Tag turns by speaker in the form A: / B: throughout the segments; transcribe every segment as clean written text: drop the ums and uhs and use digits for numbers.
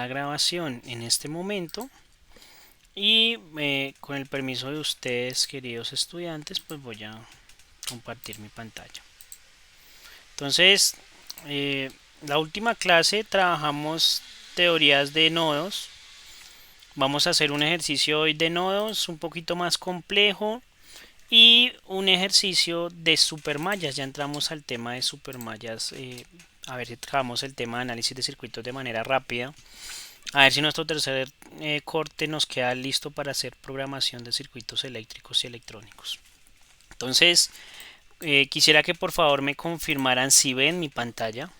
A: la grabación en este momento y con el permiso de ustedes, queridos estudiantes, pues voy a compartir mi pantalla. Entonces, la última clase trabajamos teorías de nodos. Vamos a hacer un ejercicio hoy de nodos un poquito más complejo y un ejercicio de supermallas. Ya entramos al tema de supermallas. A ver si trabajamos el tema de análisis de circuitos de manera rápida. A ver si nuestro tercer corte nos queda listo para hacer programación de circuitos eléctricos y electrónicos. Entonces, quisiera que por favor me confirmaran si ven mi pantalla.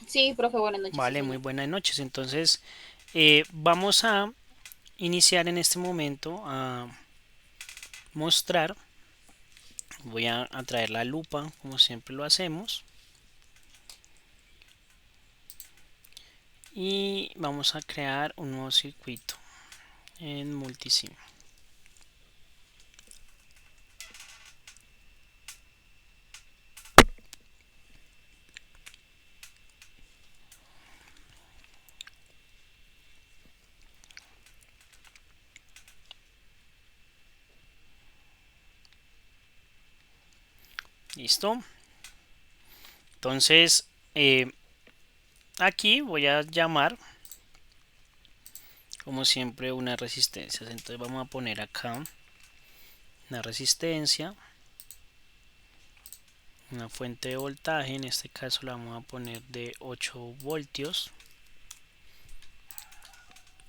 B: Sí, profe, buenas noches, sí,
A: Vale, muy
B: señor.
A: buenas noches. Entonces, vamos a iniciar en este momento a mostrar. Voy a traer la lupa como siempre lo hacemos. Y vamos a crear un nuevo circuito en Multisim. Listo. Entonces, aquí voy a llamar como siempre unas resistencias. Entonces vamos a poner acá una resistencia, una fuente de voltaje. En este caso la vamos a poner de 8 voltios.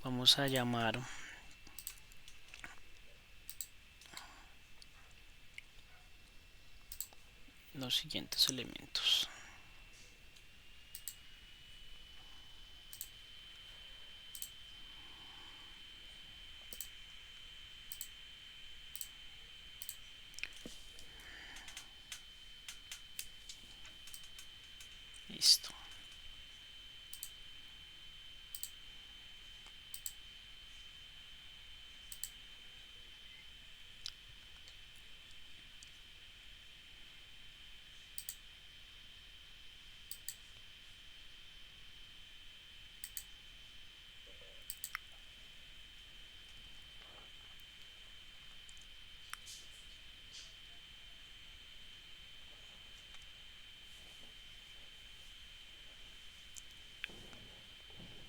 A: Vamos a llamar los siguientes elementos. Listo.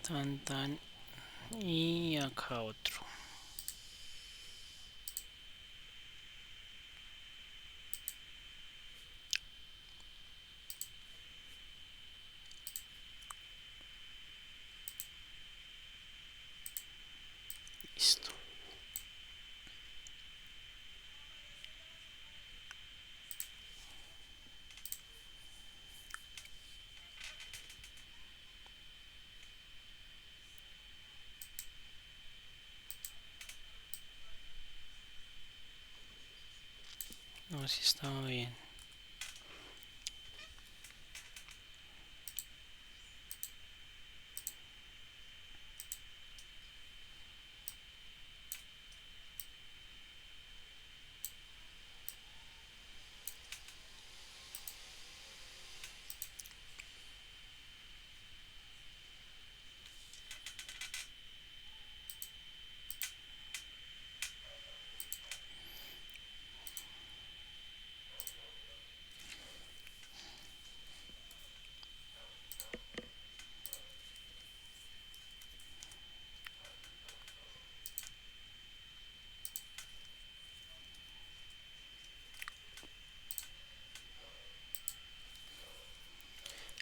A: Tan tan. Y acá otro. Listo. No, si estaba bien.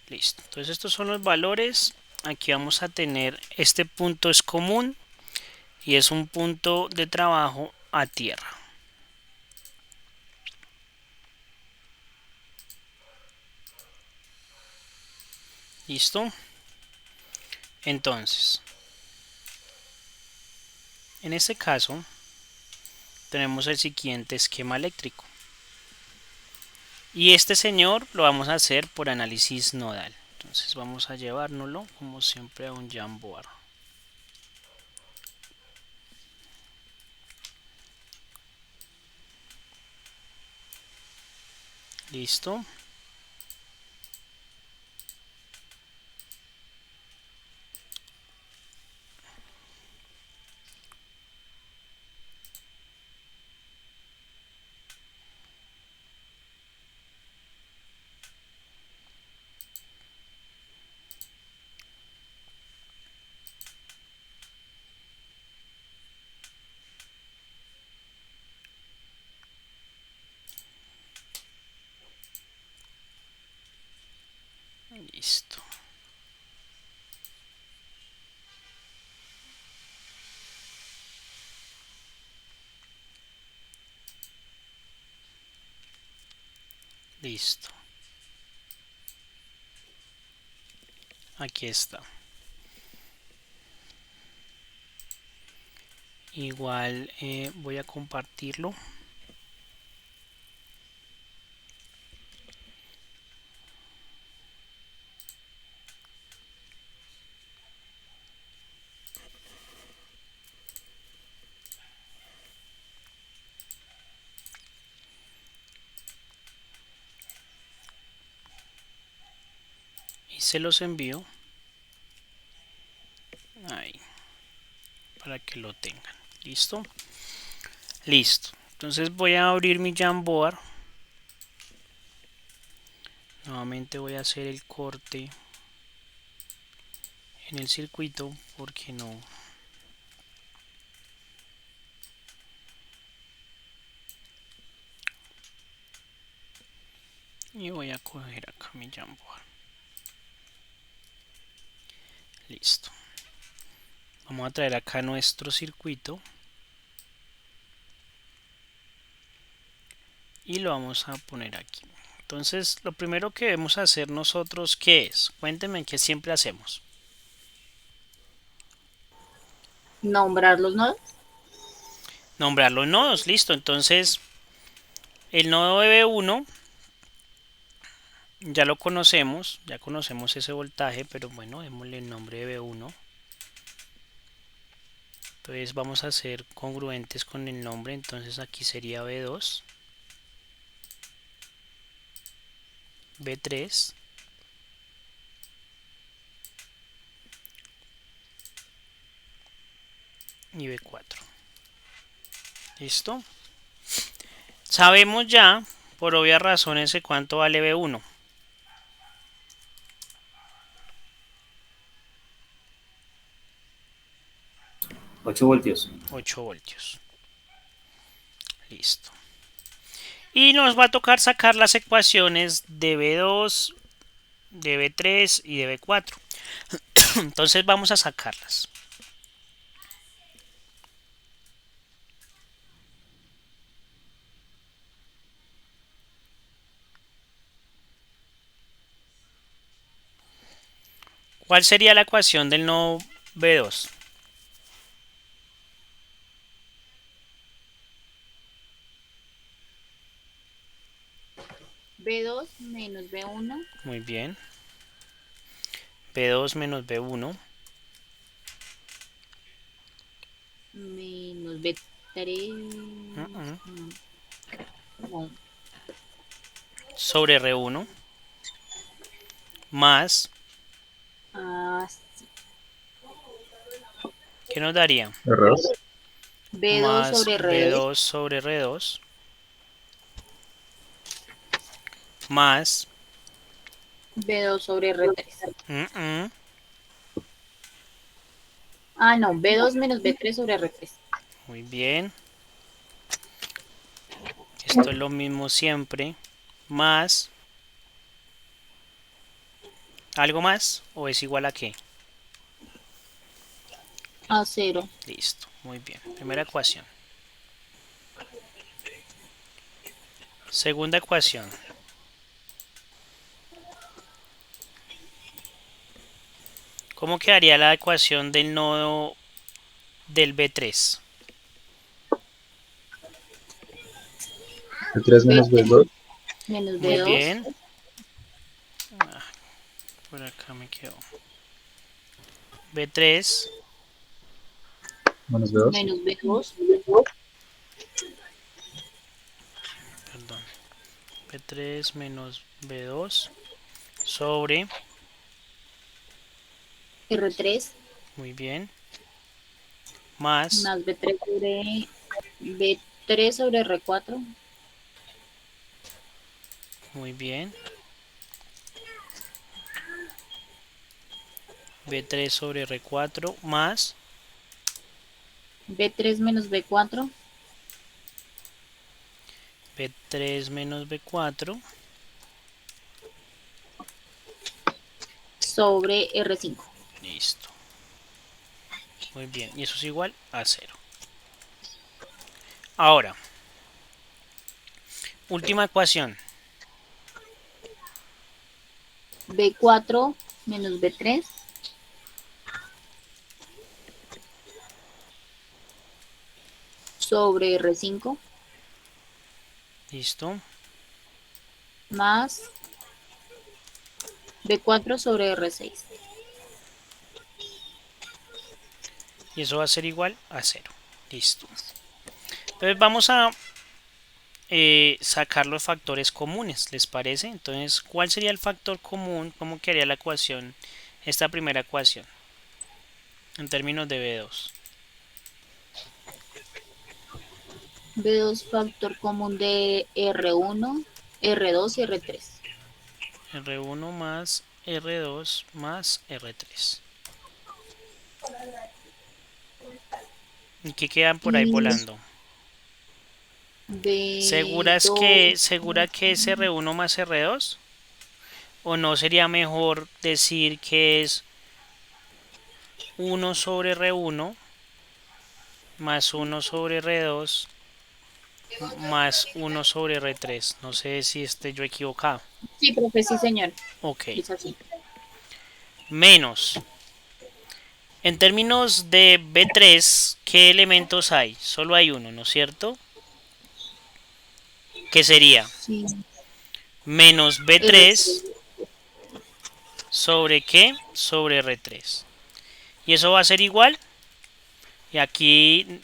A: Listo. Entonces estos son los valores. Aquí vamos a tener, este punto es común y es un punto de trabajo a tierra. ¿Listo? Entonces, en este caso, tenemos el siguiente esquema eléctrico. Y este señor lo vamos a hacer por análisis nodal. Entonces vamos a llevárnoslo como siempre a un Jamboard. Listo. Listo. Listo. Aquí está. Igual voy a compartirlo. Y se los envío ahí para que lo tengan. Listo. Listo. Entonces voy a abrir mi Jamboard. Nuevamente voy a hacer el corte en el circuito porque no. Y voy a coger acá mi Jamboard. Listo. Vamos a traer acá nuestro circuito. Y lo vamos a poner aquí. Entonces, lo primero que debemos hacer nosotros, ¿qué es? Cuéntenme qué siempre hacemos.
B: Nombrar los nodos.
A: Nombrar los nodos, listo. Entonces, el nodo B1 ya lo conocemos, ya conocemos ese voltaje, pero bueno, démosle el nombre de B1. Entonces vamos a ser congruentes con el nombre, entonces aquí sería B2, B3, y B4. ¿Listo? Sabemos ya, por obvias razones, de cuánto vale B1.
C: 8 voltios.
A: 8 voltios. Listo. Y nos va a tocar sacar las ecuaciones de B2, de B3 y de B4. Entonces vamos a sacarlas. ¿Cuál sería la ecuación del nodo B2?
B: B2 menos B1
A: Muy bien. B2 menos B1
B: menos B3 no,
A: sobre R1 más,
B: ah,
A: ¿qué nos daría?
C: Error.
B: B2
A: Más
B: sobre R2
A: B2 sobre R2 más
B: B2 sobre R3.
A: mm, mm,
B: Ah, no, B2 menos B3 sobre R3.
A: muy bien. Esto es lo mismo siempre. Más, ¿algo más? ¿O es igual a qué?
B: A 0.
A: Listo, muy bien. Primera ecuación. Segunda ecuación. ¿Cómo quedaría la ecuación del nodo del B3?
C: B3 menos
B: B3
C: B2
B: menos
A: Muy
B: B2
A: bien. Por acá me quedó. B3,
C: menos B2.
B: menos B2
A: perdón. B3 menos B2 sobre,
B: R3
A: muy bien, más,
B: más B3 sobre R4
A: muy bien, B3 sobre R4 más
B: B3 menos B4
A: B3 menos B4,
B: sobre R5.
A: listo, muy bien, y eso es igual a 0. Ahora, última ecuación,
B: B4 menos B3 sobre R5
A: listo,
B: más B4 sobre R6.
A: y eso va a ser igual a 0, listo. Entonces vamos a sacar los factores comunes, ¿les parece? Entonces, ¿cuál sería el factor común? ¿Cómo quedaría la ecuación, esta primera ecuación, en términos de B2?
B: B2 factor común de R1, R2 y R3.
A: R1 más R2 más R3. ¿Y qué quedan por ahí
B: Y
A: volando?
B: B2,
A: ¿Segura que es R1 más R2? ¿O no sería mejor decir que es 1 sobre R1 más 1 sobre R2 más 1 sobre R3? No sé si esté yo equivocado.
B: sí, profe, sí, señor.
A: Ok.
B: Es así.
A: Menos. En términos de B3, ¿qué elementos hay? Solo hay uno, ¿no es cierto? ¿Qué sería?
B: Sí.
A: Menos B3
B: R3.
A: sobre qué? Sobre R3. ¿Y eso va a ser igual? Y aquí,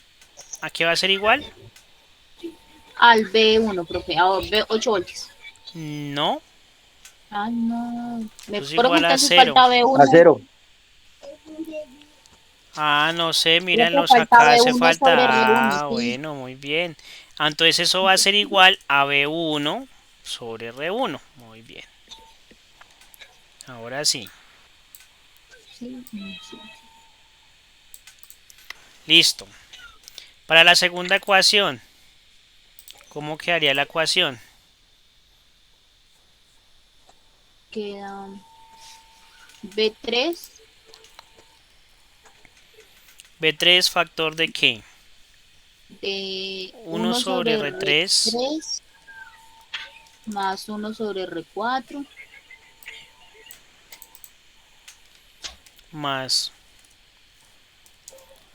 A: ¿a qué va a ser igual?
B: Al B1, profe, a B8 voltios.
A: No,
B: Ay, no.
A: eso es
B: Profe,
A: igual a
B: entonces
A: cero.
B: falta
D: A
B: B1.
D: cero.
A: Ah, no sé,
B: Profe,
A: mírenlos
B: falta
A: acá, hace
B: B1 sobre
A: falta.
B: R1,
A: Ah,
B: sí.
A: bueno, muy bien. Entonces eso va a ser igual a B1 sobre R1. Muy bien. Ahora sí.
B: Sí, sí.
A: Listo. Para la segunda ecuación, ¿cómo quedaría la ecuación?
B: Queda B3
A: B3 factor de qué?
B: de
A: 1
B: 1
A: sobre
B: sobre
A: R3
B: R3 más 1 sobre R4
A: más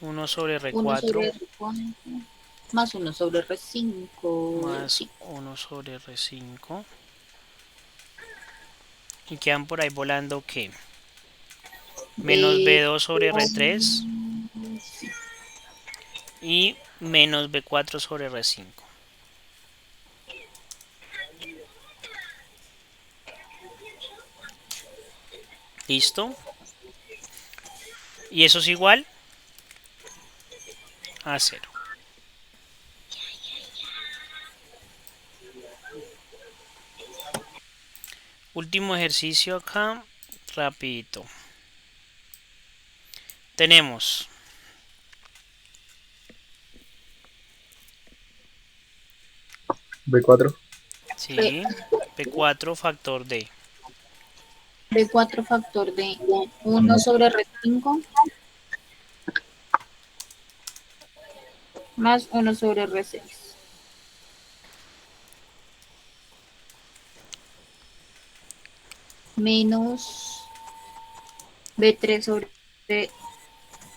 A: 1 sobre
B: 1
A: R4
B: sobre R4 más 1 sobre R5.
A: más
B: Sí.
A: 1 sobre R5. Y quedan por ahí volando qué? Menos
B: B,
A: B2 sobre R3 y menos B4 sobre R5. ¿Listo? Y eso es igual a 0. Último ejercicio acá, rapidito. Tenemos
D: B4.
B: B,
A: sí, B4 factor de
B: B4 factor de 1 sobre R5 más 1 sobre R6 menos B3 sobre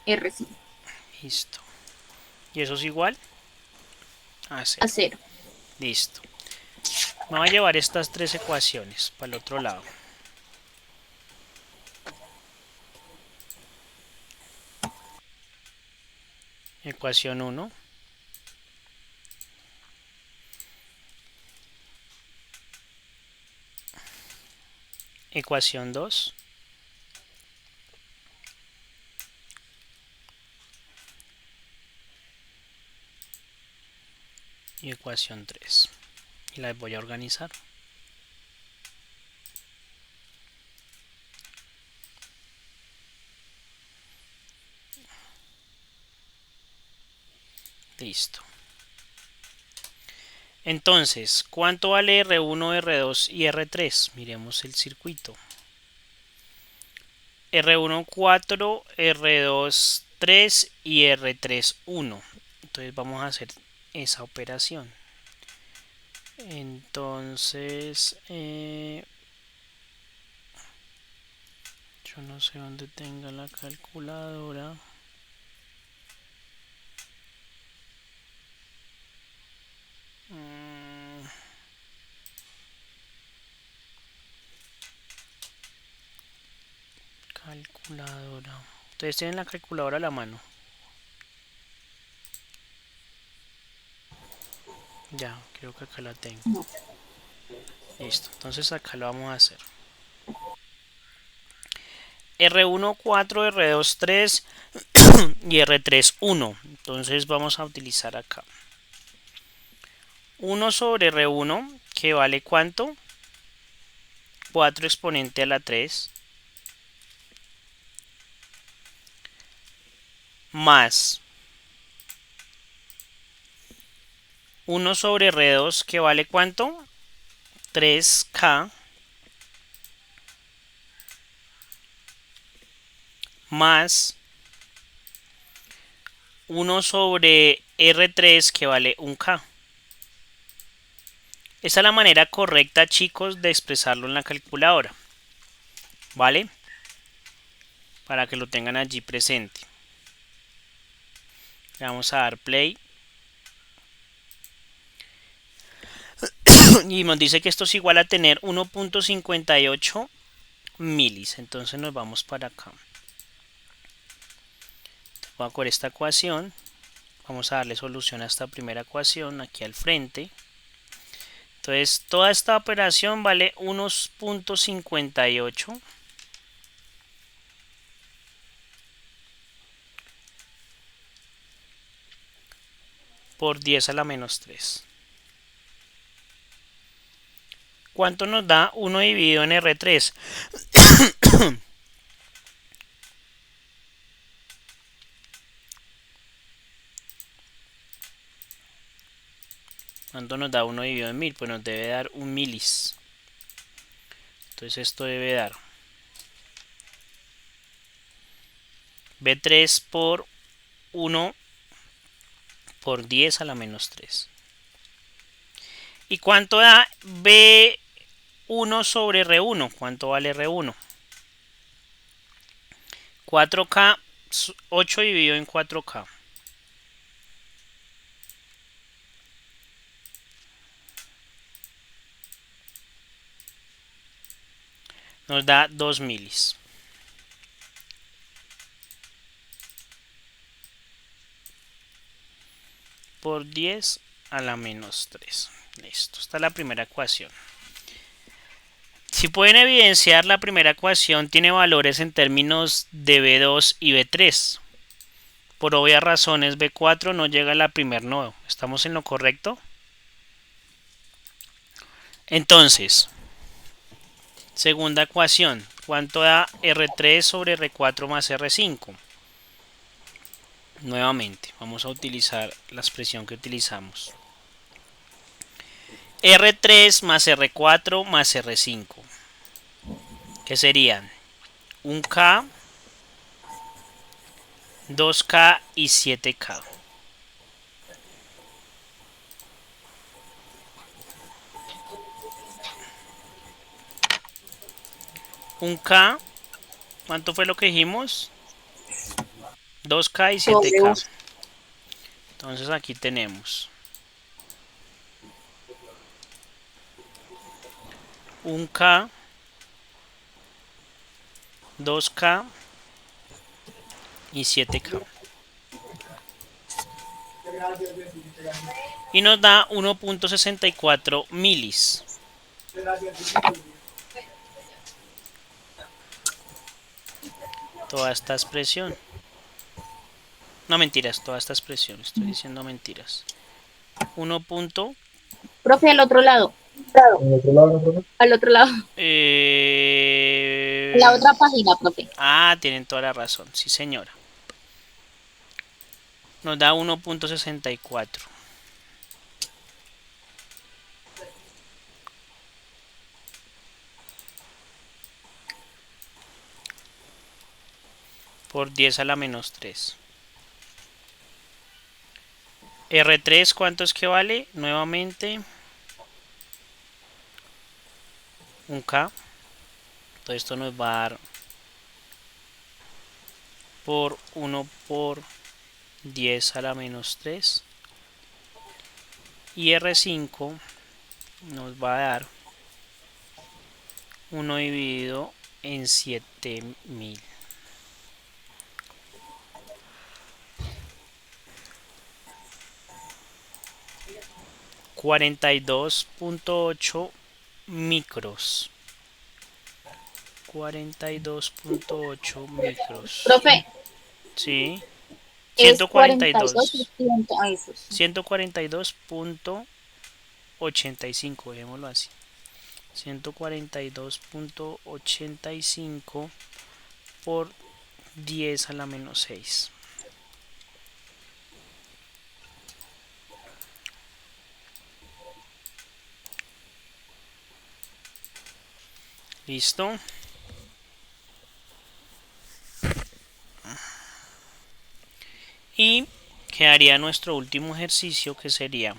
B: R5
A: listo. Y eso es igual a
B: a
A: 0.
B: 0.
A: Listo. Me voy a llevar estas tres ecuaciones para el otro lado. Ecuación 1, ecuación 2 y ecuación 3. Y las voy a organizar. Listo. Entonces, ¿cuánto vale R1, R2 y R3? Miremos el circuito. R1 4, R2 3 y R3 1. Entonces vamos a hacer esa operación. Entonces, yo no sé dónde tenga la calculadora. Calculadora. Ustedes tienen la calculadora a la mano. Ya, creo que acá la tengo.
B: No.
A: Listo, entonces acá lo vamos a hacer. R1 4, R2 3 y R3 1. Entonces vamos a utilizar acá 1 sobre R1, que vale ¿cuánto? 4 exponente a la 3 más 1 sobre R2, que vale ¿cuánto? 3K más 1 sobre R3, que vale 1K. Esa es la manera correcta, chicos, de expresarlo en la calculadora. ¿Vale? Para que lo tengan allí presente. Le vamos a dar play. Y nos dice que esto es igual a tener 1.58 milis. Entonces nos vamos para acá. Voy a coger esta ecuación. Vamos a darle solución a esta primera ecuación aquí al frente. Entonces toda esta operación vale 1.58 por 10 a la menos 3. ¿Cuánto nos da 1 dividido en R3? ¿Cuánto nos da 1 dividido en 1000? Pues nos debe dar 1 milis. Entonces esto debe dar B3 por 1 por 10 a la menos 3. ¿Y cuánto da B1 sobre R1? ¿Cuánto vale R1? 4K, 8 dividido en 4K. Nos da 2 milis. Por 10 a la menos 3. Listo, esta es la primera ecuación. Si pueden evidenciar, la primera ecuación tiene valores en términos de B2 y B3. Por obvias razones, B4 no llega a la primer nodo. ¿Estamos en lo correcto? Entonces, segunda ecuación. ¿Cuánto da R3 sobre R4 más R5? Nuevamente, vamos a utilizar la expresión que utilizamos. R3 más R4 más R5. Que serían 1K, 2K y 7K. Un K, ¿cuánto fue lo que dijimos? 2K y 7K. Entonces aquí tenemos 1K, 2K y 7K. Y nos da 1.64 milis. toda esta expresión. No, mentiras, toda esta expresión. Estoy diciendo mentiras. 1 punto.
B: Profe, al otro lado.
D: ¿En otro lado, profe?
B: Al otro lado. La
A: Eh,
B: otra página, profe.
A: tienen toda la razón. Sí, señora. Nos da 1.64. Por 10 a la menos 3. R3, ¿cuánto es que vale? Nuevamente, un K. Todo esto nos va a dar por 1 por 10 a la menos 3. Y R5 nos va a dar 1 dividido en 7000. 42.8 micros. 42.8 micros.
B: Profe,
A: Sí.
B: es 42 y
A: 142.
B: 100. Ah, eso sí.
A: 142.85, dejémoslo así. 142.85 por 10 a la menos 6. ¿Listo? Y quedaría nuestro último ejercicio, que sería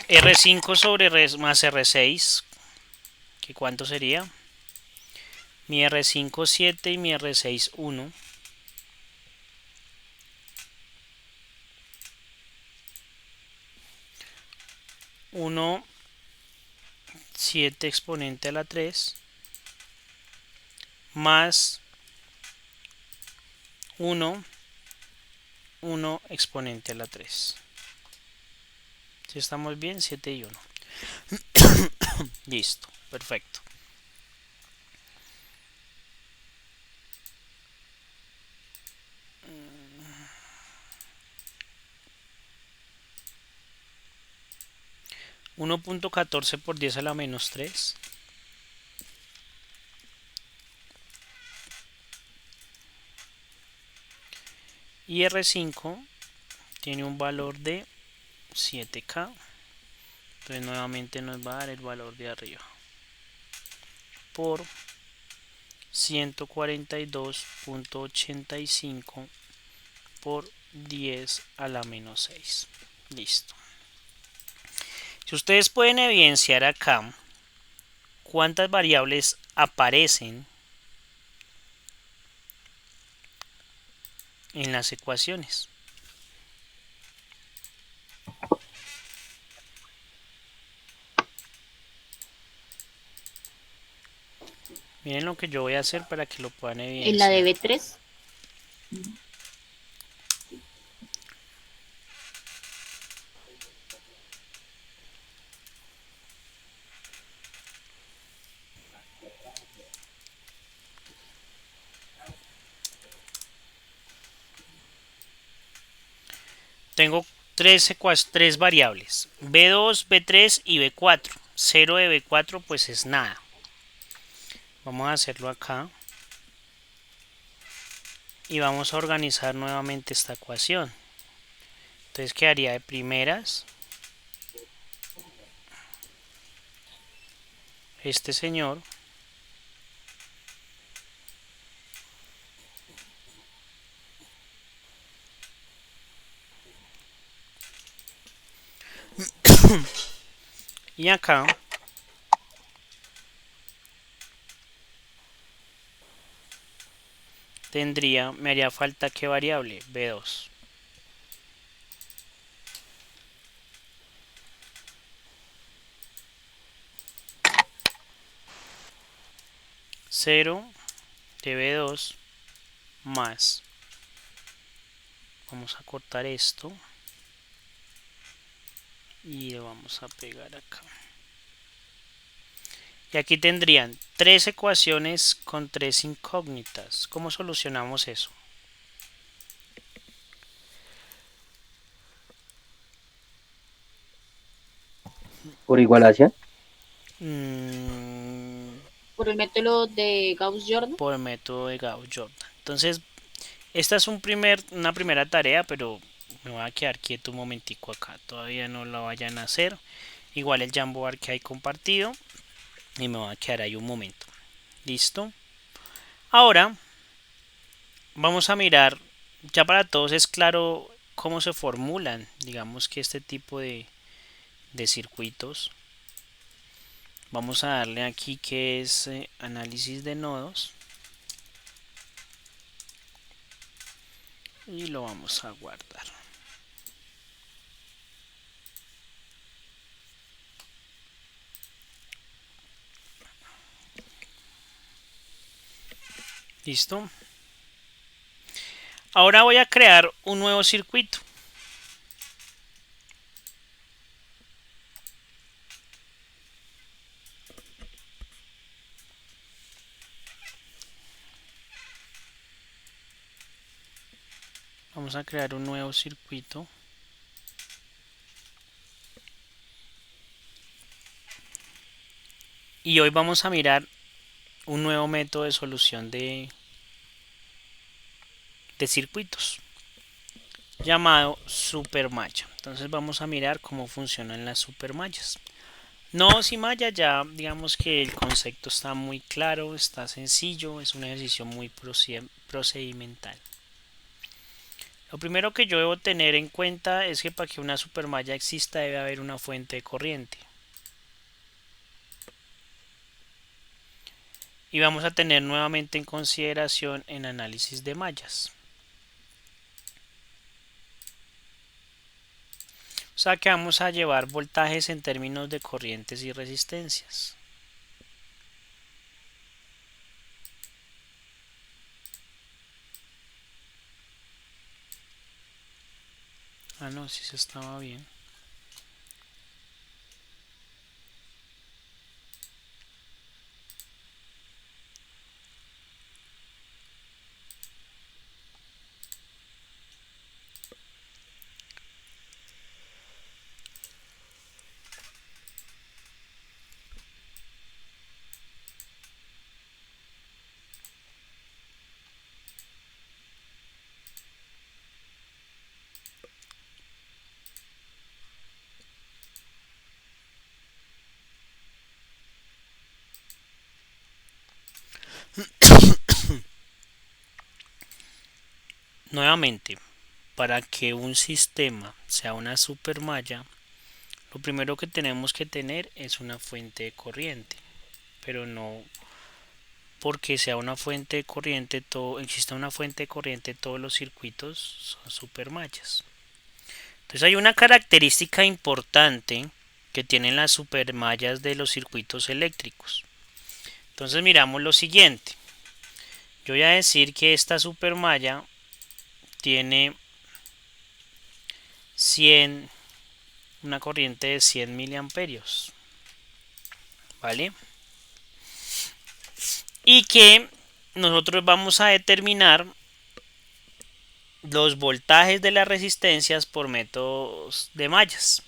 A: R5 sobre R más R6. ¿Que cuánto sería? Mi R5 7 y mi R6 1. 1, 7 exponente a la 3 más 1, 1 exponente a la 3. Si estamos bien, 7 y 1. Listo, perfecto. Uno punto 14 por 10 a la menos 3. Y R5 tiene un valor de 7K. Entonces nuevamente nos va a dar el valor de arriba. Por 142.85 por 10 a la menos 6. Listo. Si ustedes pueden evidenciar acá cuántas variables aparecen en las ecuaciones. Miren lo que yo voy a hacer para que lo puedan
B: En la
A: evidenciar.
B: de B3.
A: Tengo tres variables, B2, B3 y B4. 0 de B4 pues es nada. Vamos a hacerlo acá. Y vamos a organizar nuevamente esta ecuación. Entonces quedaría de primeras este señor y acá me haría falta qué variable, B2. 0 de B2 más, vamos a cortar esto, y lo vamos a pegar acá. Y aquí tendrían 3 ecuaciones con 3 incógnitas. ¿Cómo solucionamos eso?
E: Por igualación.
B: Por el método de Gauss-Jordan.
A: Por el método de Gauss-Jordan. Entonces, esta es una primera tarea, pero me voy a quedar quieto un momentico acá. Todavía no lo vayan a hacer. Igual el Jamboard que hay compartido. Y me voy a quedar ahí un momento. ¿Listo? Ahora vamos a mirar. Ya para todos es claro cómo se formulan, digamos que este tipo de circuitos. Vamos a darle aquí que es análisis de nodos. Y lo vamos a guardar. Listo. Ahora voy a crear un nuevo circuito. Vamos a crear un nuevo circuito. Y hoy vamos a mirar un nuevo método de solución de circuitos llamado supermalla. Entonces vamos a mirar cómo funcionan las supermallas. Nodos y mallas, ya digamos que el concepto está muy claro, está sencillo, es un ejercicio muy procedimental. Lo primero que yo debo tener en cuenta es que para que una supermalla exista debe haber una fuente de corriente. Y vamos a tener nuevamente en consideración en análisis de mallas. O sea que vamos a llevar voltajes en términos de corrientes y resistencias. Ah, no, sí se estaba bien. Nuevamente, para que un sistema sea una supermalla, lo primero que tenemos que tener es una fuente de corriente, pero no porque sea una fuente de corriente, exista una fuente de corriente, todos los circuitos son supermallas. Entonces hay una característica importante que tienen las supermallas de los circuitos eléctricos. Entonces miramos lo siguiente. Yo voy a decir que esta supermalla tiene una corriente de 100 miliamperios, ¿vale? Y que nosotros vamos a determinar los voltajes de las resistencias por métodos de mallas.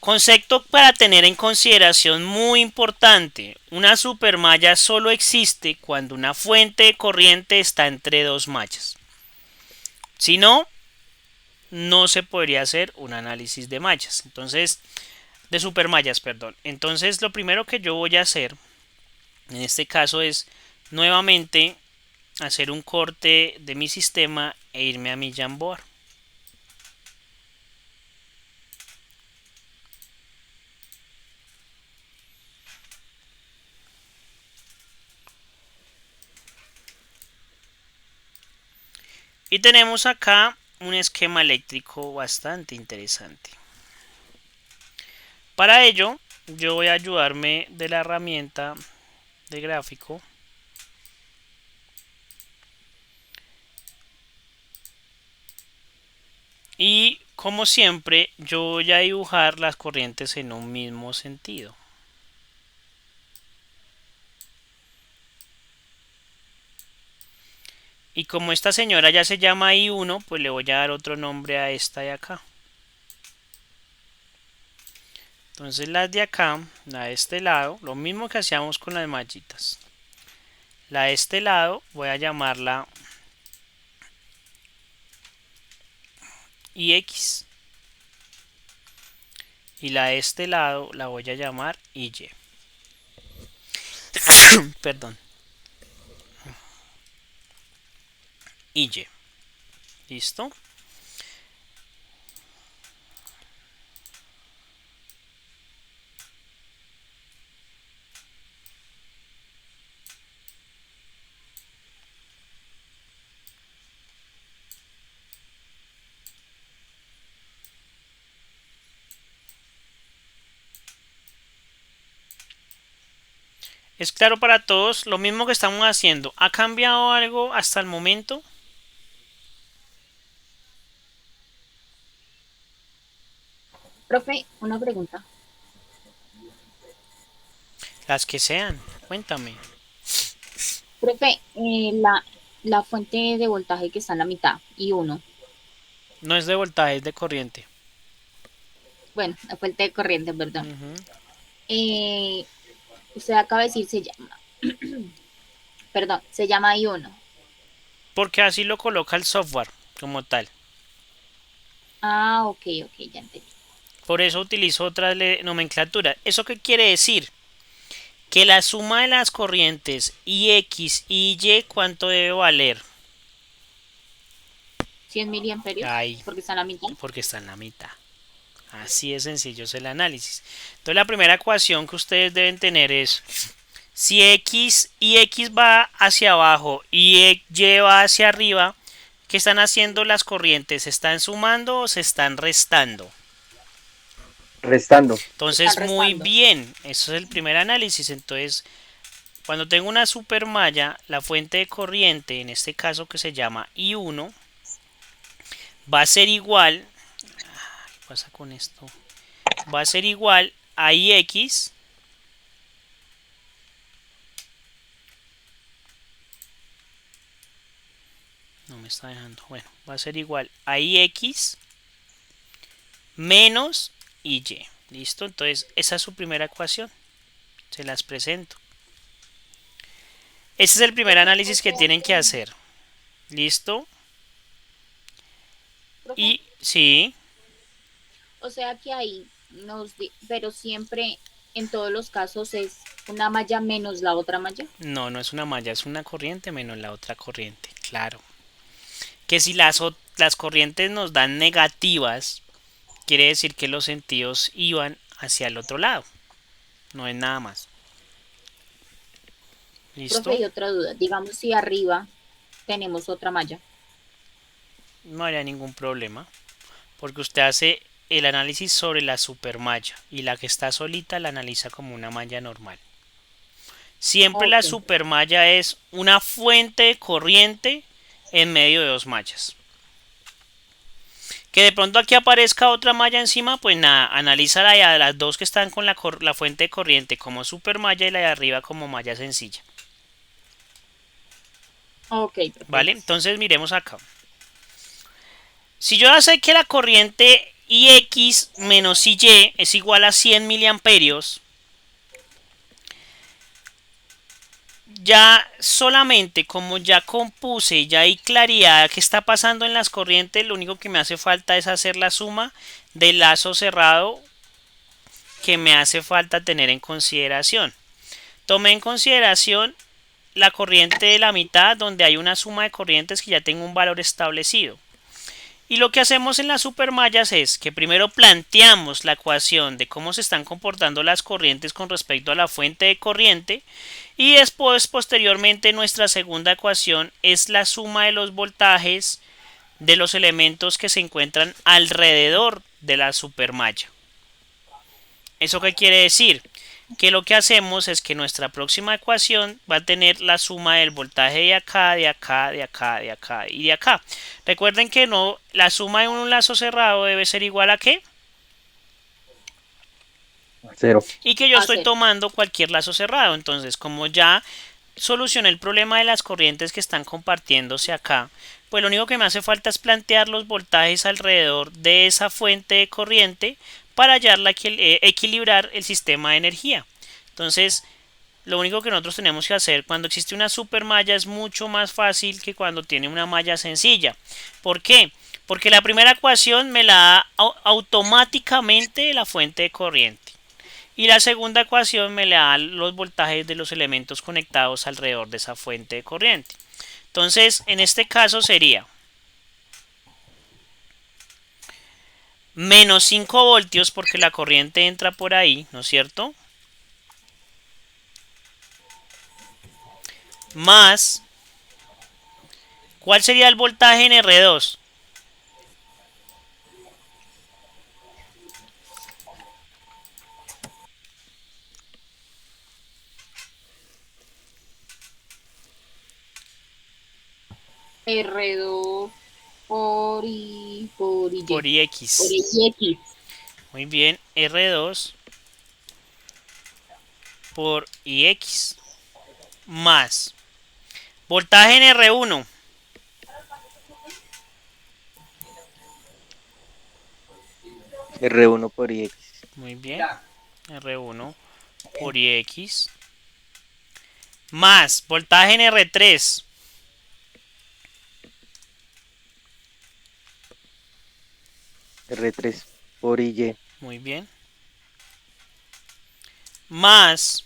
A: Concepto para tener en consideración muy importante: una supermalla solo existe cuando una fuente de corriente está entre dos mallas. Si no, no se podría hacer un análisis de mallas. Entonces, de supermallas, perdón. Entonces, lo primero que yo voy a hacer en este caso es nuevamente hacer un corte de mi sistema e irme a mi Jamboard. Y tenemos acá un esquema eléctrico bastante interesante. Para ello, yo voy a ayudarme de la herramienta de gráfico. Y Como siempre, yo voy a dibujar las corrientes en un mismo sentido. Y como esta señora ya se llama I1, pues le voy a dar otro nombre a esta de acá. Entonces las de acá, la de este lado, lo mismo que hacíamos con las mallitas. La de este lado voy a llamarla IX. Y la de este lado la voy a llamar IY. Perdón. IY. ¿Listo? Es claro para todos, lo mismo que estamos haciendo. ¿Ha cambiado algo hasta el momento?
B: Profe, una pregunta.
A: Las que sean, cuéntame.
B: Profe, la fuente de voltaje que está en la mitad, I1.
A: No es de voltaje, es de corriente.
B: Bueno, la fuente de corriente, perdón.
A: Ujú.
B: Eh, Usted acaba de decir, se llama, perdón, se llama I1.
A: Porque así lo coloca el software como tal.
B: Ah, ok, ya entendí.
A: Por eso utilizo otra nomenclatura. ¿Eso qué quiere decir? Que la suma de las corrientes IX y Y, ¿cuánto debe valer?
B: 100 miliamperios,
A: Ay,
B: porque está en la mitad.
A: porque está en la mitad. Así de sencillo es el análisis. Entonces la primera ecuación que ustedes deben tener es si X y X va hacia abajo y Y va hacia arriba, ¿qué están haciendo las corrientes? ¿Se están sumando o se están restando?
E: Restando.
A: Entonces,
B: Están
A: muy
B: restando.
A: bien, eso es el primer análisis. Entonces, cuando tengo una supermalla, la fuente de corriente, en este caso que se llama I1, va a ser igual. ¿Qué pasa con esto? Va a ser igual a IX no me está dejando. Bueno, va a ser igual a IX menos IY. ¿Listo? Entonces, esa es su primera ecuación. Se las presento. Ese es el primer
B: Profe,
A: análisis que tienen que hacer. ¿Listo?
B: profe,
A: Y sí,
B: o sea que ahí pero siempre en todos los casos es una malla menos la otra malla.
A: no, no es una malla, es una corriente menos la otra corriente. Claro. Que si las corrientes nos dan negativas, quiere decir que los sentidos iban hacia el otro lado. No es nada más.
B: Profe,
A: ¿Listo?
B: y otra duda, digamos si arriba tenemos otra malla.
A: No habría ningún problema. Porque usted hace el análisis sobre la supermalla y la que está solita la analiza como una malla normal. Siempre la
B: Ok,
A: supermalla es una fuente de corriente en medio de dos mallas. Que de pronto aquí aparezca otra malla encima, pues nada, analiza la de las dos que están con la fuente de corriente como supermalla y la de arriba como malla sencilla.
B: ok, profe,
A: ¿Vale?
B: gracias.
A: Entonces miremos acá. Si yo ya sé que la corriente IX menos IY es igual a 100 miliamperios, ya solamente como ya compuse, ya hay claridad que está pasando en las corrientes, lo único que me hace falta es hacer la suma del lazo cerrado que me hace falta tener en consideración. Tomé en consideración la corriente de la mitad donde hay una suma de corrientes que ya tengo un valor establecido. Y lo que hacemos en las supermallas es que primero planteamos la ecuación de cómo se están comportando las corrientes con respecto a la fuente de corriente y después posteriormente nuestra segunda ecuación es la suma de los voltajes de los elementos que se encuentran alrededor de la supermalla. ¿Eso qué quiere decir? que lo que hacemos es que nuestra próxima ecuación va a tener la suma del voltaje de acá, de acá, de acá, de acá y de acá. Recuerden que no, la suma de un lazo cerrado debe ser igual a ¿qué?
E: 0.
A: Y que yo
B: A
A: estoy
B: 0.
A: tomando cualquier lazo cerrado. Entonces, como ya solucioné el problema de las corrientes que están compartiéndose acá, pues lo único que me hace falta es plantear los voltajes alrededor de esa fuente de corriente para hallarla, equilibrar el sistema de energía. Entonces, lo único que nosotros tenemos que hacer cuando existe una supermalla es mucho más fácil que cuando tiene una malla sencilla. ¿Por qué? Porque la primera ecuación me la da automáticamente la fuente de corriente. Y la segunda ecuación me le da los voltajes de los elementos conectados alrededor de esa fuente de corriente. Entonces, en este caso sería menos 5 voltios porque la corriente entra por ahí, ¿no es cierto? Más, ¿cuál sería el voltaje en R2?
B: R2 por I, por Y.
A: Por
B: Por
A: IX.
B: IX.
A: Muy bien, R2 por IX más voltaje en R1.
E: R1 por X.
A: Muy bien, R1 por IX más voltaje en R3.
E: R3 por Y.
A: Muy bien. Más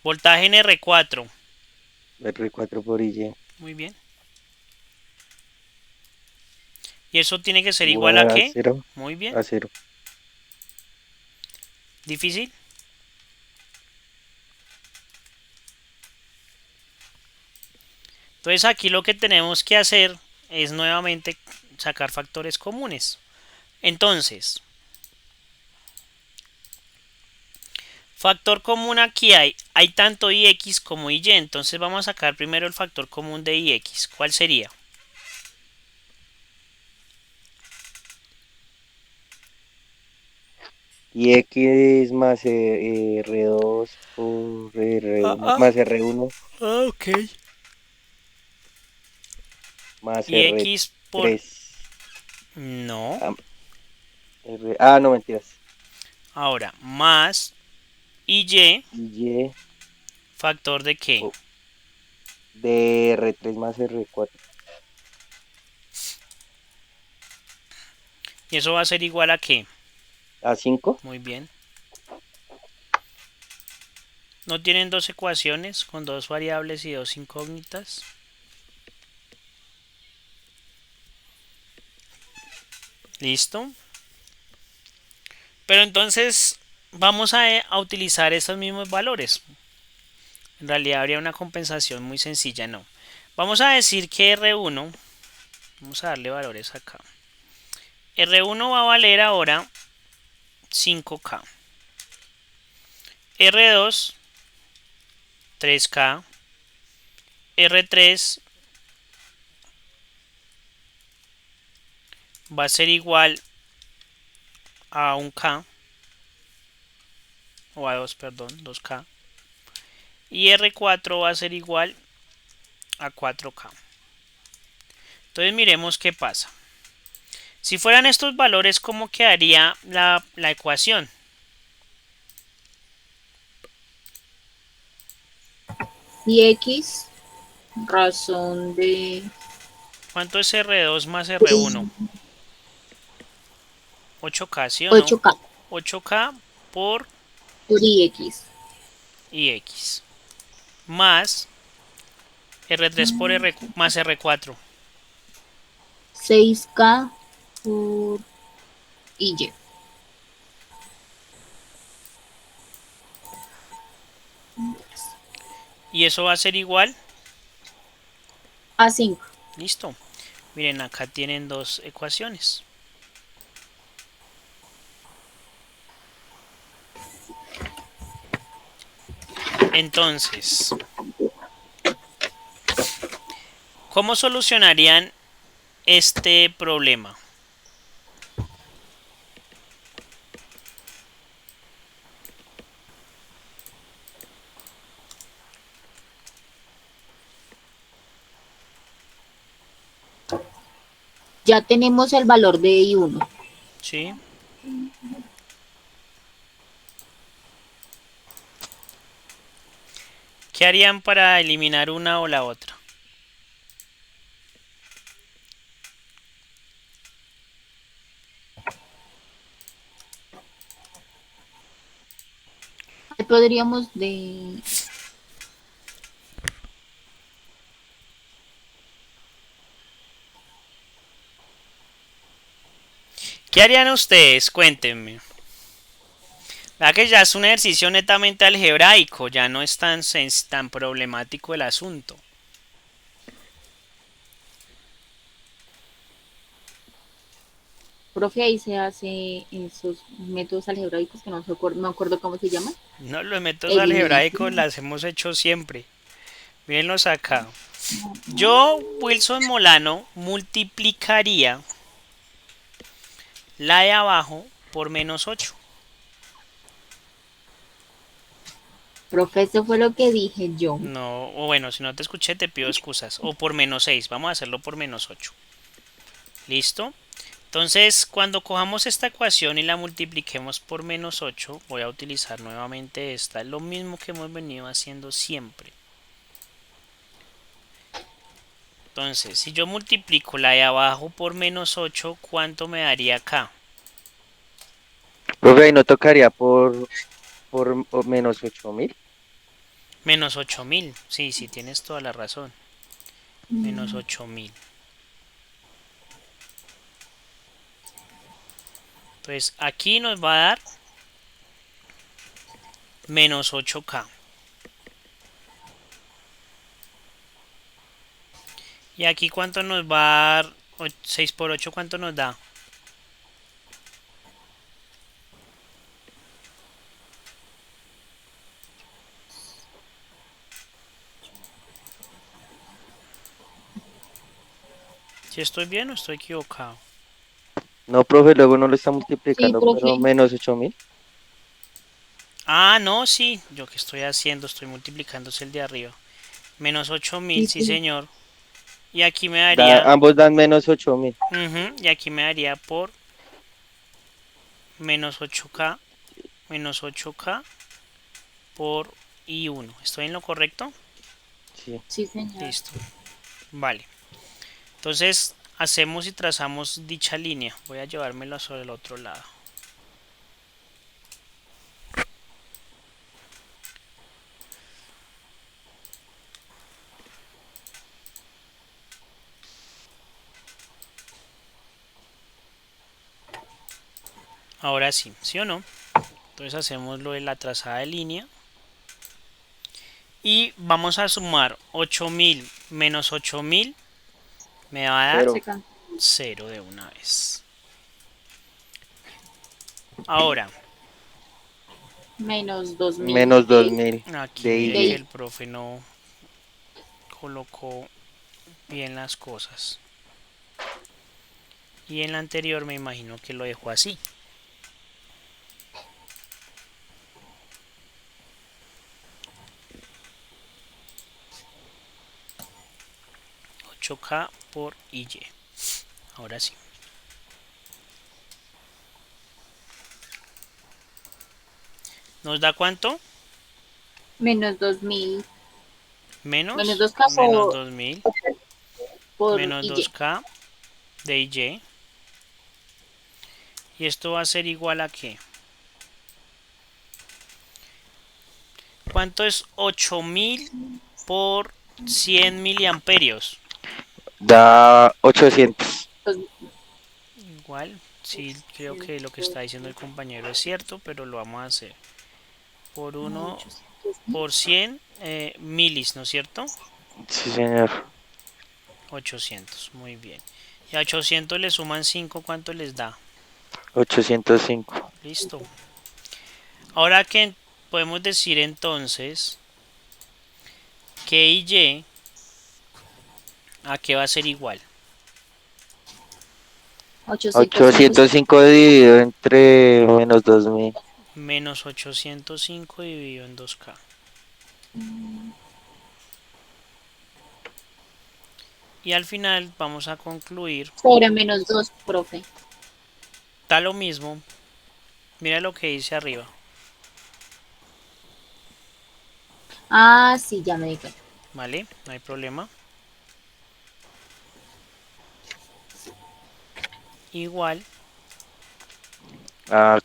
A: voltaje en R4.
E: R4 por Y.
A: Muy bien. Y eso tiene que ser igual a
E: Igual a
A: ¿qué?
E: 0.
A: Muy bien.
E: A 0.
A: ¿Difícil? Entonces aquí lo que tenemos que hacer es nuevamente sacar factores comunes. Entonces, factor común aquí hay tanto ix como y. Entonces vamos a sacar primero el factor común de ix. ¿Cuál sería?
E: Y X más R2 por R1 más R1
A: Ok.
E: más
A: Y x por...
E: R3.
A: No.
E: No, mentiras.
A: Ahora, más y
E: Y
A: factor de qué?
E: de R3 más R4.
A: Y eso va a ser igual a qué?
E: A 5.
A: Muy bien. ¿No tienen dos ecuaciones con dos variables y dos incógnitas? ¿Listo? Pero entonces vamos a utilizar esos mismos valores. En realidad habría una compensación muy sencilla, no. Vamos a decir que R1, vamos a darle valores acá. R1 va a valer ahora 5K. R2, 3K. R3 va a ser igual a 1K. O a 2, perdón, 2K. Y R4 va a ser igual a 4K. Entonces miremos qué pasa. Si fueran estos valores, ¿cómo quedaría la ecuación?
B: Y X, razón de
A: ¿Cuánto es R2 más R1? 8K, ¿sí o no?
B: 8K
A: 8K por
B: por IX.
A: IX. Más R3 por R más R4.
B: 6K por Y.
A: Y eso va a ser igual.
B: A 5.
A: Listo. Miren, acá tienen dos ecuaciones. Entonces, ¿cómo solucionarían este problema?
B: Ya tenemos el valor de I1.
A: ¿Sí? ¿Qué harían para eliminar una o la otra?
B: Podríamos de...
A: ¿Qué harían ustedes? Cuéntenme. Vea que ya es un ejercicio netamente algebraico, ya no es tan problemático el asunto.
B: Profe, ahí se hace esos métodos algebraicos que no me acuerdo cómo se llaman.
A: No, los métodos algebraicos
B: Eliminación.
A: las hemos hecho siempre. Mírenlos acá. Yo, Wilson Molano, multiplicaría la de abajo por menos 8.
B: Profe, eso fue lo que dije yo.
A: No, o bueno, si no te escuché te pido excusas. O por menos 6. Vamos a hacerlo por menos 8. ¿Listo? Entonces, cuando cojamos esta ecuación y la multipliquemos por menos 8, voy a utilizar nuevamente esta. Lo mismo que hemos venido haciendo siempre. Entonces, si yo multiplico la de abajo por menos 8, ¿cuánto me daría acá?
E: Profe, ahí no tocaría por menos 8.000.
A: Menos 8000. Sí, sí, tienes toda la razón. Menos 8000. Entonces, aquí nos va a dar menos 8K. Y aquí, ¿cuánto nos va a dar? 6 por 8, ¿cuánto nos da? ¿Si estoy bien o estoy equivocado?
E: No, profe, luego no lo está
B: Sí,
E: multiplicando, pero
B: profe.
E: menos 8.000.
A: Ah, no, sí. ¿Yo qué estoy haciendo? Estoy multiplicándose el de arriba. Menos 8000,
B: Sí,
A: sí,
B: sí.
A: señor. Y aquí me daría...
E: Ambos dan menos 8.000.
A: Y aquí me daría por menos 8K. Menos 8K por I1. ¿Estoy en lo correcto?
E: Sí.
B: Sí, señor.
A: Listo. Vale. Entonces hacemos y trazamos dicha línea. Voy a llevármela sobre el otro lado. Ahora sí, ¿sí o no? Entonces hacemos lo de la trazada de línea. Y vamos a sumar 8000 menos 8000. Me va a dar
E: Cero.
B: Se can-
A: 0 de una vez. Ahora,
B: Menos 2000
E: Menos
B: de
E: 2.000
A: aquí
E: de
A: mire que
E: IY.
B: de
A: el profe no colocó bien las cosas. Y en la anterior me imagino que lo dejó así. 8K por IY. Ahora sí. ¿Nos da cuánto?
B: menos 2000. Menos
A: Menos,
B: 2K
A: menos 2000,
B: por
A: menos
B: Y.
A: 2K de IY. Y esto va a ser igual a ¿qué? ¿Cuánto es 8000 por 100 miliamperios?
E: Da 800.
B: Pues,
A: Igual, sí, creo que lo que está diciendo el compañero es cierto, pero lo vamos a hacer por
B: no,
A: 1
B: 800.000.
A: por 100 milis, ¿no es cierto?
E: Sí, señor.
A: 800, muy bien. Y a 800 le suman 5, ¿cuánto les da?
E: 805.
A: Listo. Ahora que podemos decir entonces que y a qué va a ser igual.
B: 805.
E: 805 dividido entre menos 2000.
A: Menos 805 dividido en 2K. Y al final vamos a concluir.
B: Sobre -2, profe.
A: Da lo mismo. Mira lo que dice arriba.
B: Ah, sí, ya me di cuenta.
A: ¿Vale? No hay problema. Igual.
E: Ah,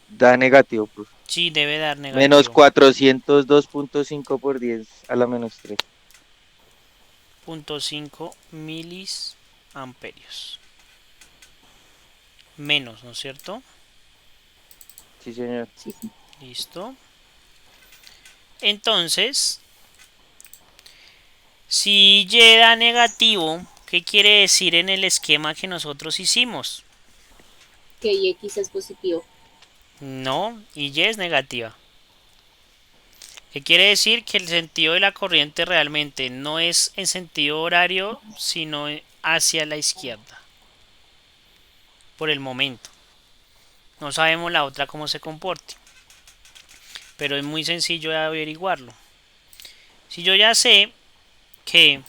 E: da negativo, profe.
A: Sí, debe dar
E: Menos
A: negativo.
E: 402.5 por 10 a la menos 3.
A: 0.5 miliamperios. Menos, ¿no es cierto?
E: Sí, señor.
B: Sí, sí.
A: Listo. Entonces, si Y da negativo, ¿qué quiere decir en el esquema que nosotros hicimos?
B: Que X es positivo.
A: No, y es negativa. ¿Qué quiere decir? Que el sentido de la corriente realmente no es en sentido horario, sino hacia la izquierda. Por el momento. No sabemos la otra cómo se comporte. Pero es muy sencillo de averiguarlo. Si yo ya sé que...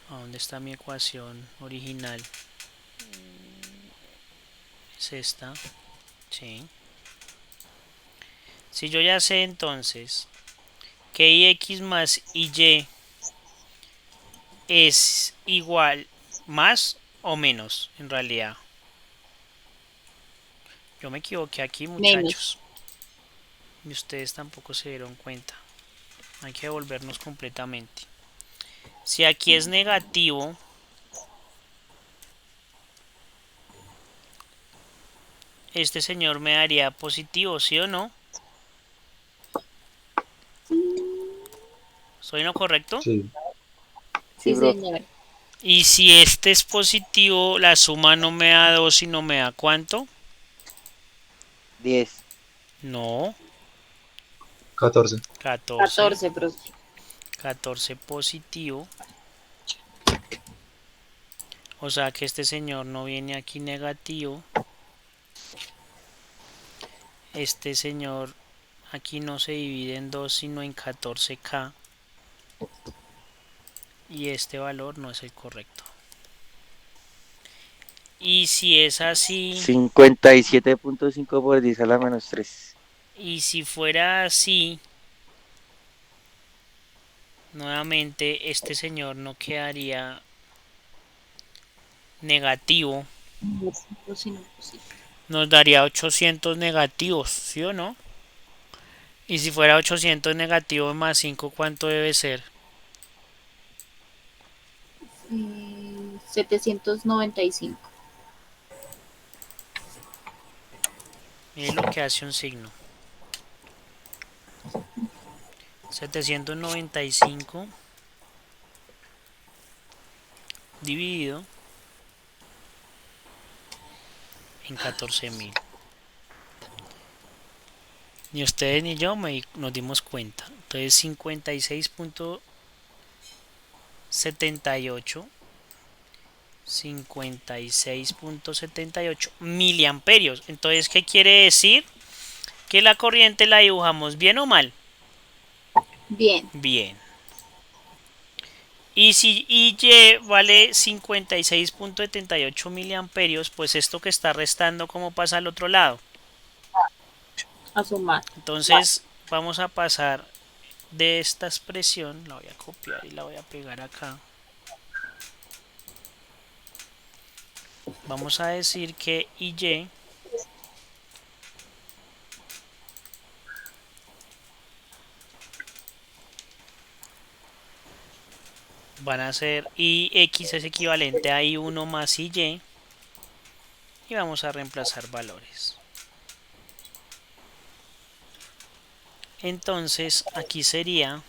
A: ¿Dónde está mi ecuación original? Es esta. Sí. Si yo ya sé entonces que ix más y es igual más o menos en realidad. Yo me equivoqué aquí,
B: Menos.
A: muchachos. Y ustedes tampoco se dieron cuenta. Hay que devolvernos completamente. Si aquí es negativo, este señor me daría positivo, ¿sí o no? ¿Soy en lo correcto?
D: Sí.
E: Sí,
B: Sí,
E: profe.
B: señor.
A: Y si este es positivo, la suma no me da 2, sino me da ¿cuánto?
E: 10.
A: No,
D: 14.
A: 14.
B: 14, profe.
A: 14 positivo. O sea que este señor no viene aquí negativo. Este señor aquí no se divide en 2 sino en 14K. Y este valor no es el correcto. Y si es así,
E: 57.5 por 10 a la menos 3.
A: y si fuera así, nuevamente este señor no quedaría negativo.
B: Sí, no, sí.
A: Nos daría 800 negativos, ¿sí o no? Y si fuera 800 negativos más 5, ¿cuánto debe ser?
B: 795.
A: Miren lo que hace un signo. 795 dividido en 14.000. Ni ustedes ni yo nos dimos cuenta. Entonces 56.78 56.78 miliamperios. Entonces, ¿qué quiere decir? Que la corriente la dibujamos bien o mal.
B: Bien.
A: Bien. Y si Y vale 56.78 miliamperios, pues esto que está restando, ¿cómo pasa al otro lado?
B: A sumar.
A: Entonces vamos a pasar de esta expresión, la voy a copiar y la voy a pegar acá. Vamos a decir que Y van a ser Ix es equivalente a I1 más Y y vamos a reemplazar valores. Entonces aquí sería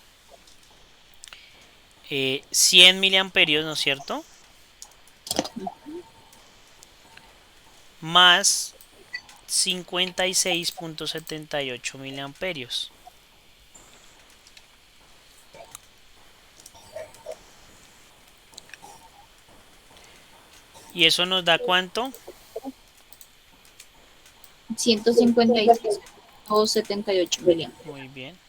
A: 100 miliamperios, ¿no es cierto? Más 56.78 miliamperios. ¿Y eso nos da cuánto?
B: 156,78 miliamperes.
A: Muy bien.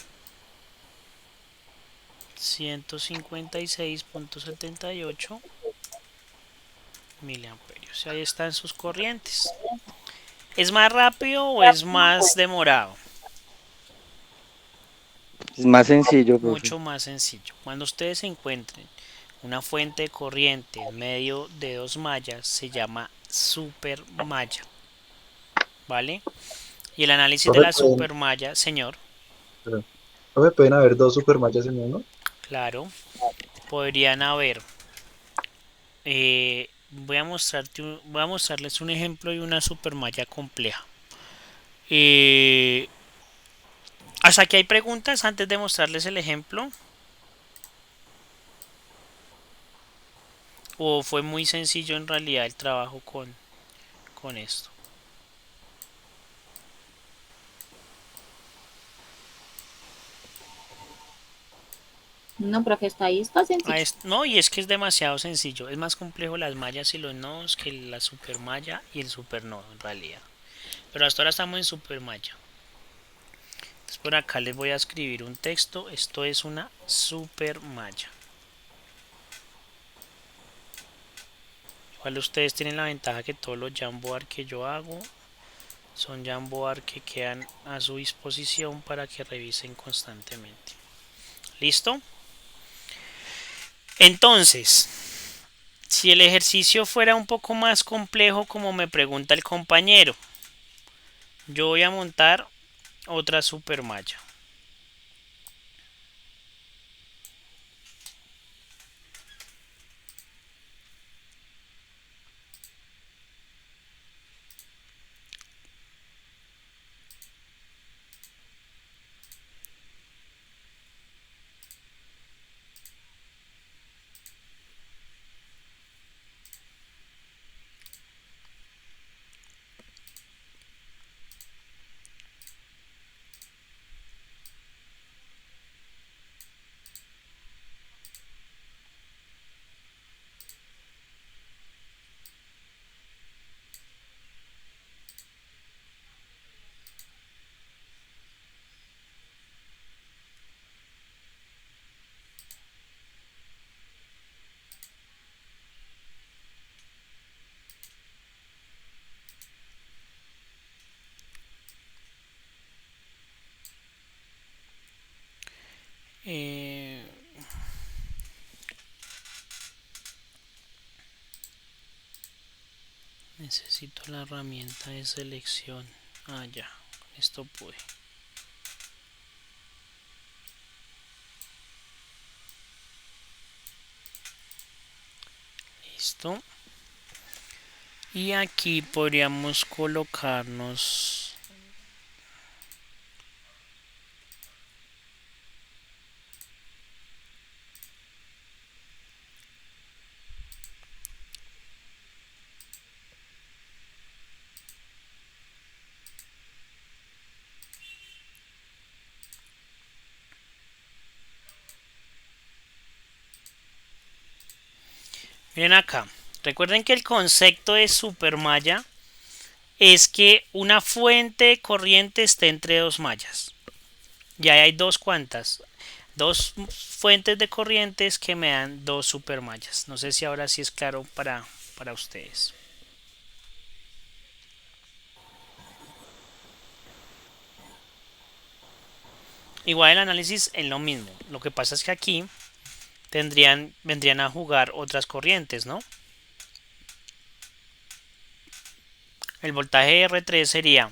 A: 156,78 miliamperios. Ahí están sus corrientes. ¿Es más rápido o es más demorado?
E: Es más sencillo, profe.
A: Mucho más sencillo. Cuando ustedes encuentren una fuente de corriente en medio de dos mallas, se llama supermalla. ¿Vale? Y el análisis de
D: Profe,
A: la supermalla, señor,
D: pueden haber dos supermallas en uno.
A: claro, podrían haber. Voy a mostrarles un ejemplo de una supermalla compleja. Eh, Hasta aquí hay preguntas antes de mostrarles el ejemplo. ¿O fue muy sencillo en realidad el trabajo con esto?
B: No, profe, está ahí, está
A: Ah,
B: sencillo.
A: no, y es que es demasiado sencillo. Es más complejo las mallas y los nodos que la supermalla y el supernodo en realidad. Pero hasta ahora estamos en supermalla. Entonces por acá les voy a escribir un texto. Esto es una supermalla. Igual ustedes tienen la ventaja que todos los Jamboard que yo hago son Jamboard que quedan a su disposición para que revisen constantemente. ¿Listo? Entonces, si el ejercicio fuera un poco más complejo como me pregunta el compañero, yo voy a montar otra supermalla. Eh, Necesito la herramienta de selección. Ah, ya, con esto pude. Listo. Y aquí podríamos colocarnos. Miren acá. Recuerden que el concepto de supermalla es que una fuente de corriente esté entre dos mallas. Y ahí hay dos cuantas. Dos fuentes de corrientes que me dan dos supermallas. No sé si ahora sí es claro para ustedes. Igual el análisis es lo mismo. Lo que pasa es que aquí vendrían a jugar otras corrientes, ¿no? El voltaje R3 sería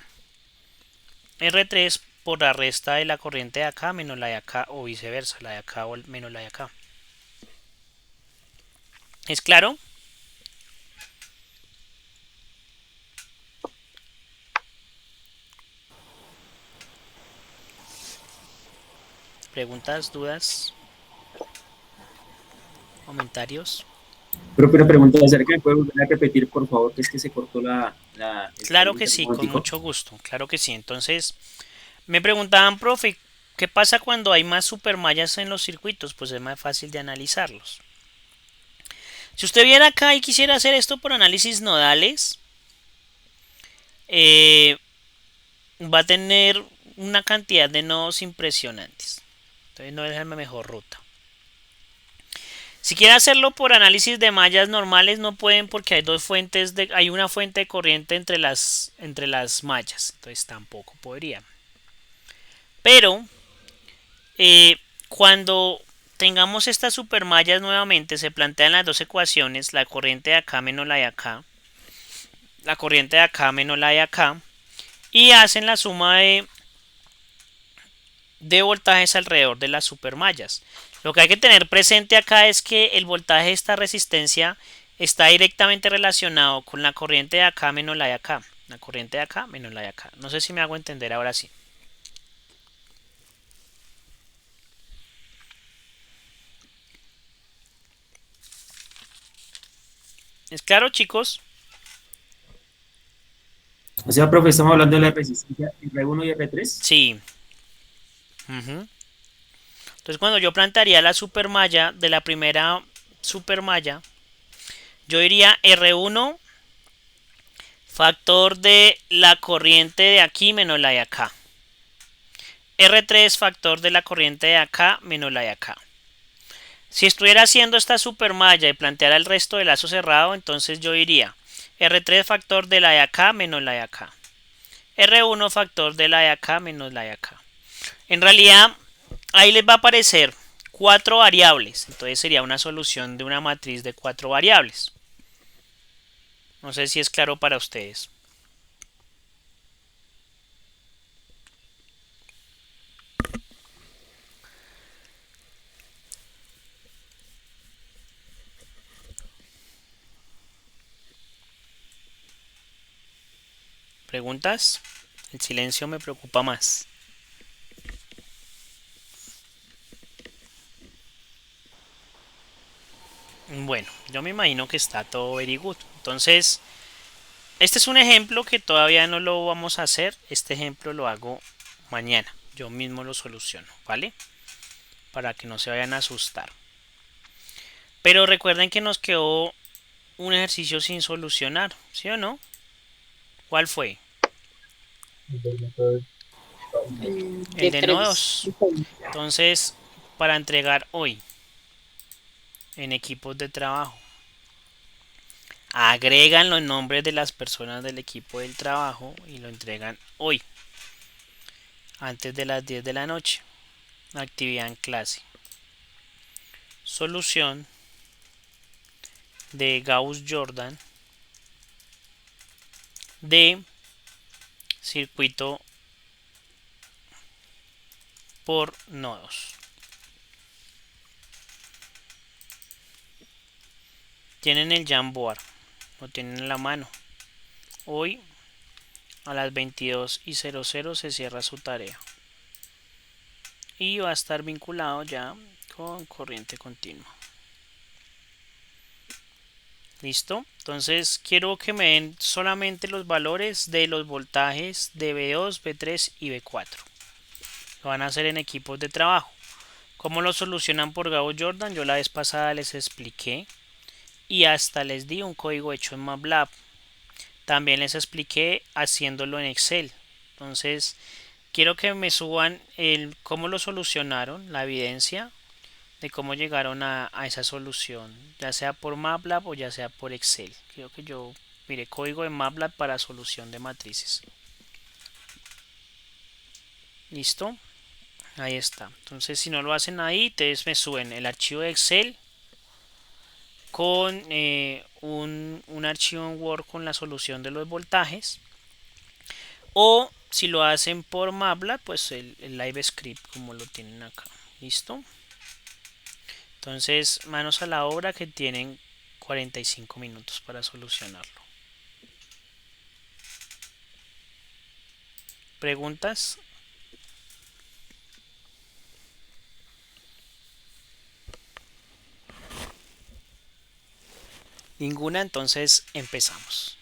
A: R3 por la resta de la corriente de acá menos la de acá o viceversa, la de acá o menos la de acá. ¿Es claro? ¿Preguntas, dudas, comentarios?
C: Pero una pregunta acerca, ¿puede volver a repetir, por favor, que es que se cortó el
A: Claro que
C: trámite un
A: sí, con
C: momentico?
A: mucho gusto, claro que sí. Entonces, me preguntaban, profe, ¿qué pasa cuando hay más supermallas en los circuitos? Pues es más fácil de analizarlos. Si usted viene acá y quisiera hacer esto por análisis nodales, va a tener una cantidad de nodos impresionantes. Entonces no es la mejor ruta. Si quiere hacerlo por análisis de mallas normales, no pueden porque hay una fuente de corriente entre las mallas. Entonces tampoco podrían. Pero cuando tengamos estas supermallas nuevamente, se plantean las dos ecuaciones, la corriente de acá menos la de acá, la corriente de acá menos la de acá, y hacen la suma de voltajes alrededor de las supermallas. Lo que hay que tener presente acá es que el voltaje de esta resistencia está directamente relacionado con la corriente de acá menos la de acá. La corriente de acá menos la de acá. No sé si me hago entender ahora sí. ¿Es claro, chicos?
C: O sea, profe, estamos hablando de la resistencia R1 y R3.
A: Sí. Entonces cuando yo plantearía la supermalla de la primera supermalla, yo diría R1 factor de la corriente de aquí menos la de acá. R3 factor de la corriente de acá menos la de acá. Si estuviera haciendo esta supermalla y planteara el resto del lazo cerrado, entonces yo diría R3 factor de la de acá menos la de acá. R1 factor de la de acá menos la de acá. En realidad, ahí les va a aparecer 4 variables. Entonces sería una solución de una matriz de 4 variables. No sé si es claro para ustedes. ¿Preguntas? El silencio me preocupa más. Bueno, yo me imagino que está todo very good. Entonces, este es un ejemplo que todavía no lo vamos a hacer. Este ejemplo lo hago mañana. Yo mismo lo soluciono, ¿vale? Para que no se vayan a asustar. Pero recuerden que nos quedó un ejercicio sin solucionar, ¿sí o no? ¿Cuál fue? El de nodos. Entonces, para entregar hoy en equipos de trabajo, agregan los nombres de las personas del equipo del trabajo y lo entregan hoy, antes de las 10 de la noche. Actividad en clase. Solución de Gauss-Jordan de circuito por nodos. Tienen el Jamboard, lo tienen en la mano. Hoy a las 22:00 se cierra su tarea y va a estar vinculado ya con corriente continua. ¿Listo? Entonces quiero que me den solamente los valores de los voltajes de B2, B3 y B4. Lo van a hacer en equipos de trabajo. ¿Cómo lo solucionan por Gauss-Jordan? Yo la vez pasada les expliqué y hasta les di un código hecho en MATLAB. También les expliqué haciéndolo en Excel. Entonces quiero que me suban cómo lo solucionaron, la evidencia de cómo llegaron a esa solución, ya sea por MATLAB o ya sea por Excel. Quiero que yo mire código de MATLAB para solución de matrices. ¿Listo? Ahí está. Entonces si no lo hacen ahí, ustedes me suben el archivo de Excel con un archivo en Word con la solución de los voltajes, o si lo hacen por MATLAB, pues el live script como lo tienen acá. ¿Listo? Entonces manos a la obra, que tienen 45 minutos para solucionarlo. ¿Preguntas? Ninguna, entonces empezamos.